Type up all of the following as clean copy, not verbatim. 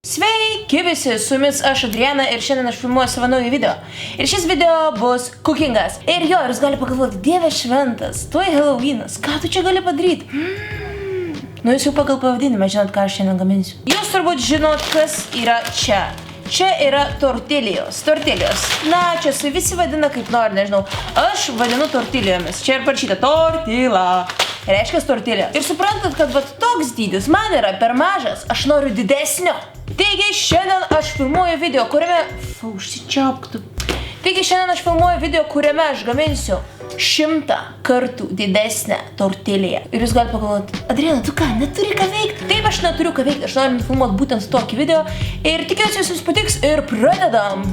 Sveiki visi, su jumis aš Adriana ir šiandien aš filmuoju savo naują video. Ir šis video bus cookingas. Ir jo, ir jūs gali pagalvoti, Dieve šventas, tuoj Halloweenas, ką tu čia gali padaryti? Nu jūs jau pagal pavadinimą žinot, ką aš šiandien gaminsiu. Jūs turbūt žinot, kas yra čia. Čia yra tortilijos. Na, čia su visi vadina kaip nori, nežinau. Aš vadinu tortilijomis. Čia ir parašyta tortila. Reiškia tortilė. Ir suprantat, kad vat toks dydis man yra per mažas. Aš noriu didesnio. Taigi šiandien aš filmuoju video, kuriame... Užsičiaupktų. Taigi šiandien aš filmuoju video, kuriame aš gaminsiu 100 kartų didesnę tortiliją. Ir jūs galite pagalvoti, Adriana, tu ką, neturi ką veikti? Taip, aš neturiu ką veikti, aš noriu filmuoti būtent tokį video. Ir tikiuosi jums patiks ir pradedam.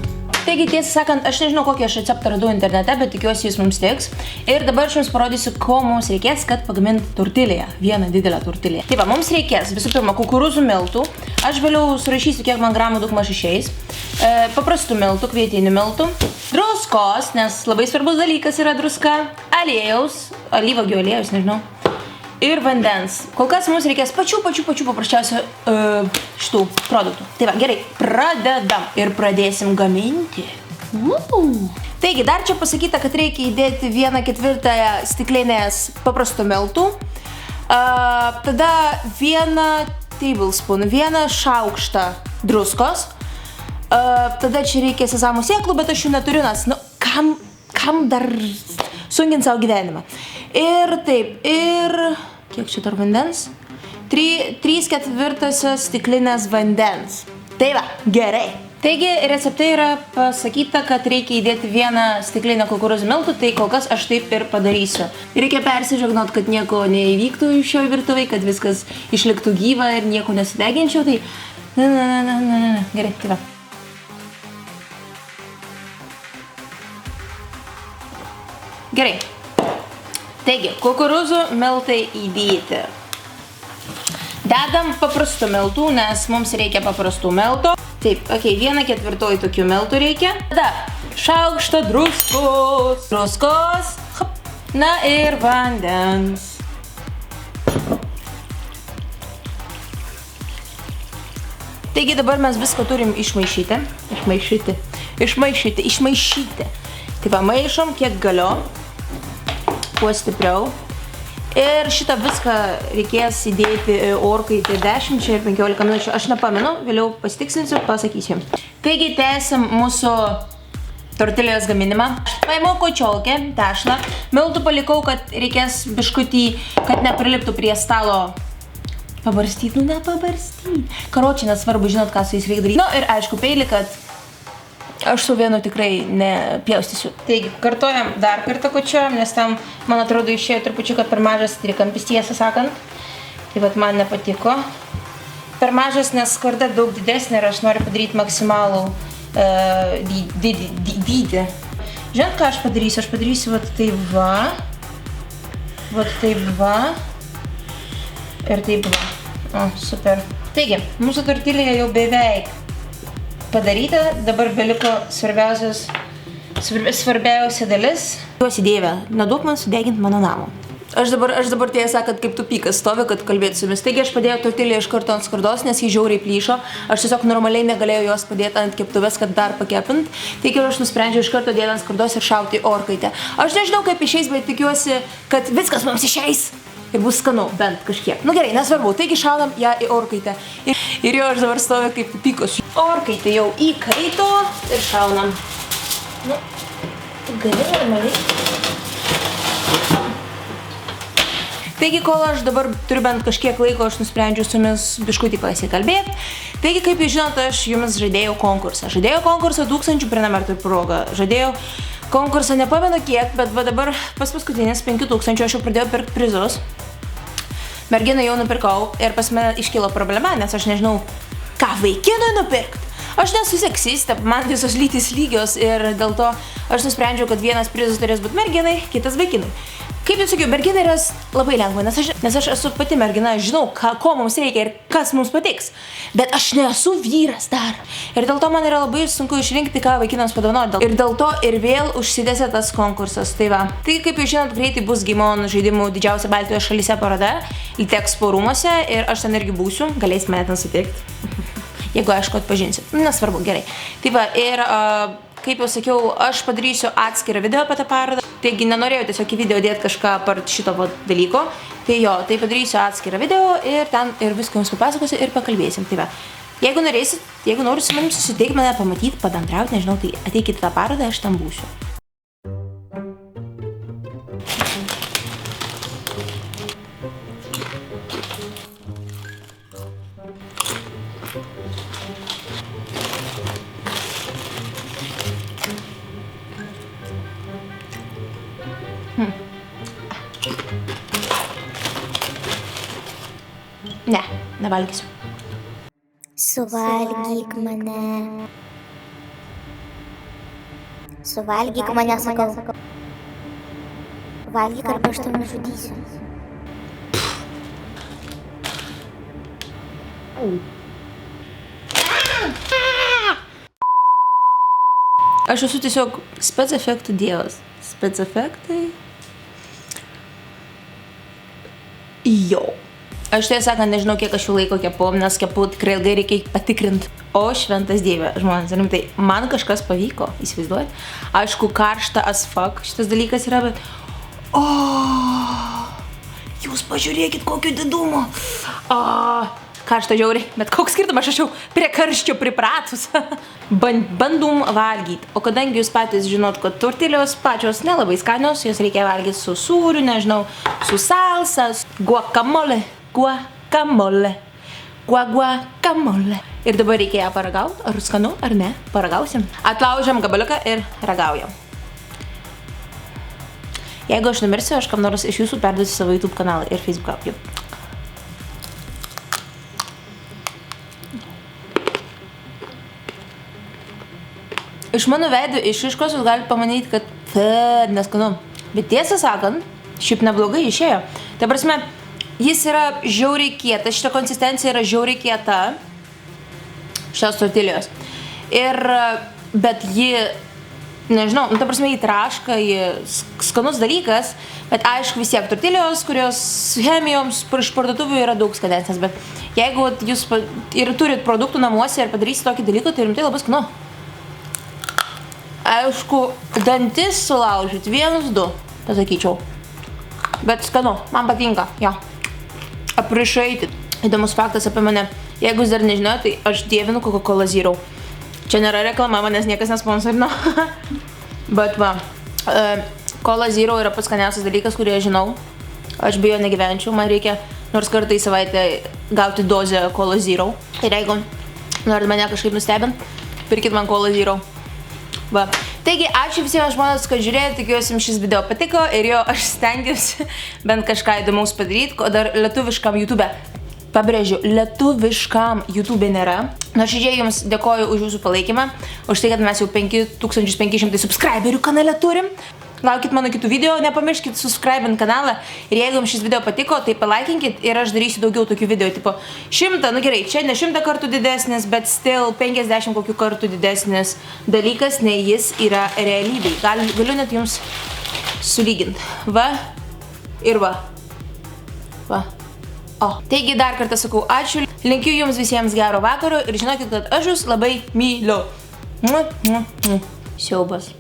Taigi, tiesą sakant, aš nežinau, kokį aš receptą radau internete, bet tikiuosi jis mums tiks. Ir dabar aš jums parodysiu, ko mums reikės, kad pagaminti tortiliją. Vieną didelę tortiliją. Taip, mums reikės visų pirma kukurūzų miltų. Aš vėliau surašysiu, kiek man gramų daugmaž išeis. Paprastų miltų, kvietinių miltų. Druskos, nes labai svarbus dalykas yra druska. Aliejaus, alyvuogių aliejaus, nežinau. Ir vandens. Kol kas mums reikės pačių paprasčiausių šitų produktų. Tai va, gerai, pradedam ir pradėsim gaminti. Taigi, dar čia pasakyta, kad reikia įdėti 1/4 stiklinės paprastų miltų. Tada 1 tablespoon, 1 šaukštą druskos. Tada čia reikia sezamų sėklų, bet aš jų neturiu, nes, nu, kam dar sunkint savo gyvenimą. Ir taip, ir... Kiek čia dar vandens? 3/4 stiklinės vandens. Tai va, gerai. Taigi, recepte yra pasakyta, kad reikia įdėti 1 stiklinę kukurūzų miltų, tai kol kas aš taip ir padarysiu. Reikia persižegnot, kad nieko neįvyktų šioje virtuvėje, kad viskas išliktų gyva ir nieko nesudeginčiau, tai... Ne. Gerai, tai va. Gerai. Taigi, kukurūzų miltai įdėti. Dedam paprastų miltų, nes mums reikia paprastų miltų. Taip, ok, 1/4 tokių miltų reikia. Tada šaukštą druskos. Na ir vandens. Taigi dabar mes viską turim išmaišyti. Taip, maišom kiek galiu. Kuo stipriau. Ir šitą viską reikės įdėti orkaitį 10 ir 15 minučių. Aš nepamenu, vėliau pasitikslinsiu, pasakysiu. Taigi, tęsim mūsų tortilijos gaminimą. Paimu kočiolkę, tešlą. Miltų palikau, kad reikės biškutį, kad nepriliptų prie stalo. Pabarstyti, nu nepabarstyti. Karočiai, nesvarbu, žinot, ką su jais reikia daryti. Nu ir aišku, peilį, kad aš su vienu tikrai nepjaustysiu. Taigi, kartojam dar kartą kočiojam, nes tam, man atrodo, išėjo trupučiuką per mažas trikampis, tiesą sakant. Tai vat man nepatiko. Per mažas, nes skarda daug didesnė ir aš noriu padaryti maksimalų dydį. Žinot, ką aš padarysiu? Aš padarysiu vat taip va. Ir taip va. O, super. Taigi, mūsų tortilija jau beveik padaryta, dabar beliko svarbiausia dalis. Duosi Dieve, neduok man sudeginti mano namo. Aš dabar tiesą sakant, kaip tupikas stovi, kad kalbėti su jumis. Taigi aš padėjau tortiliją iš karto ant skardos, nes jį žiauriai plyšo. Aš tiesiog normaliai negalėjau jos padėti ant keptuvės, kad dar pakepint. Taigi aš nusprendžiau iš karto dėti ant skardos ir šauti orkaitę. Aš nežinau, kaip išeis, bet tikiuosi, kad viskas mums išeis. Ir bus skanu, bent kažkiek. Nu gerai, nesvarbu. Taigi šaunam ją į orkaitę. Ir jo aš dabar stoviu kaip tupikas. Orkaitė jau įkaito ir šaunam. Nu, gali normaliai. Taigi, kol aš dabar turiu bent kažkiek laiko, aš nusprendžiu su jumis biškutį pasikalbėti. Taigi, kaip jūs žinot, aš jumis žadėjau konkursą. Žadėjau konkursą 1000 prenumertų progą. Žadėjau konkursą, nepamenu kiek, bet va dabar paskutinis 5000 aš jau pradėjau pirkti prizus. Merginą jau nupirkau ir pas mane iškilo problema, nes aš nežinau, ką vaikinui nupirkti. Aš nesu seksistė, man visos lytys lygios ir dėl to aš nusprendžiau, kad vienas prizas turės būti merginai, kitas vaikinui. Kaip jau sakiau, merginai yra labai lengva, nes aš esu pati mergina, žinau, ko mums reikia ir kas mums patiks. Bet aš nesu vyras dar. Ir dėl to man yra labai sunku išrinkti, ką vaikinams padovanoti. Ir dėl to ir vėl užsidėsė tas konkursas. Tai va. Taigi, kaip jau žinot, greitai bus Game On žaidimų didžiausia Baltijos šalyse paroda. Litexpo rūmuose ir aš ten irgi būsiu. Galėsite mane ten sutikti. jeigu aišku atpažinsit. Nesvarbu, gerai. Tai va, ir kaip jau sakiau, aš padarysiu atskirą video apie tą parodą. Taigi nenorėjau tiesiog į video dėti kažką apart šito dalyko. Tai jo, tai padarysiu atskirą video ir ten ir viską jums papasakosiu ir pakalbėsim. Tai va, jeigu norėsit, jeigu norit su manim susitikti, mane pamatyti, pabendrauti, nežinau, tai ateikit tą parodą, aš tam būsiu. Ne, nevalgysiu. Suvalgyk mane. Suvalgyk mane, sakau. Valgyk arba aš tau nužudysiu. Aš esu tiesiog spec efektų dievas. Spec efektai. Jo. Aš tiesą sakant, nežinau, kiek aš jų laiko kepu, nes kepu tikrai ilgai reikia patikrinti. O šventas dieve, žmonės, rimtai, man kažkas pavyko, įsivaizduojat? Aišku, karšta as fuck šitas dalykas yra, bet... O, jūs pažiūrėkit, kokio didumo. Karšta žiauriai, bet koks skirtumas, aš jau prie karščio pripratus. Bandom valgyti. O kadangi jūs patys žinot, kad tortilijos pačios nelabai skanios, jos reikia valgyti su sūriu, nežinau, su salsa, guacamole. Guacamole. Ir dabar reikia ją paragauti, ar skanu, ar ne, paragausim. Atlaužiam gabaliuką ir ragaujam. Jeigu aš numirsiu, aš kam nors iš jūsų perduosiu savo YouTube kanalą ir Facebooką. Jau. Iš mano veido išraiškos jūs galite pamanyti, kad neskanu. Bet tiesą sakant, šiaip neblogai išėjo. Tai prasme, jis yra žiauriai kietas, šita konsistencija yra žiauriai kieta šios tortilijos. Ir, bet ji, nežinau, ta prasme, ji traška, ji skanus dalykas, bet aišku vis tiek tortilijos, kurios chemijoms iš parduotuvių yra daug skanesnės, bet jeigu jūs ir turit produktų namuose ir padarysit tokį dalyką, tai rimtai labai skanu. Aišku, dantis sulaužyt, 1-2, pasakyčiau. Bet skanu, man patinka, jo. Appreciate. Įdomus faktas apie mane. Jeigu jūs dar nežinote, tai aš dievinu Coca-Cola Zero. Čia nėra reklama, manęs niekas nesponsorino. Bet va, Cola Zero yra pats skaniausias dalykas, kurį aš žinau. Aš be jo negyvenčiau, man reikia nors kartą į savaitę gauti dozę Cola Zero. Ir jeigu norit mane kažkaip nustebint, pirkit man Cola Zero. Va. Taigi, ačiū visiems žmonės, kad žiūrėjote, tikiuosi jums šis video patiko ir jo aš stengiuosi bent kažką įdomaus padaryti, ko dar lietuviškam YouTube, pabrėžiu, lietuviškam YouTube nėra. Nuoširdžiai jums dėkoju už jūsų palaikymą, už tai, kad mes jau 5500 subscriberių kanale turim. Laukit mano kitų video, nepamirškit subscribint kanalą ir jeigu jums šis video patiko, tai palaikinkit ir aš darysiu daugiau tokių video, tipo 100, nu gerai, čia ne 100 kartų didesnis, bet still 50 kokių kartų didesnis dalykas, nei jis yra realybėj. Galiu net jums sulyginti. Va ir va. Va. O, taigi dar kartą sakau ačiū, linkiu jums visiems gero vakaro ir žinokit, kad aš jūs labai myliu. Siaubas.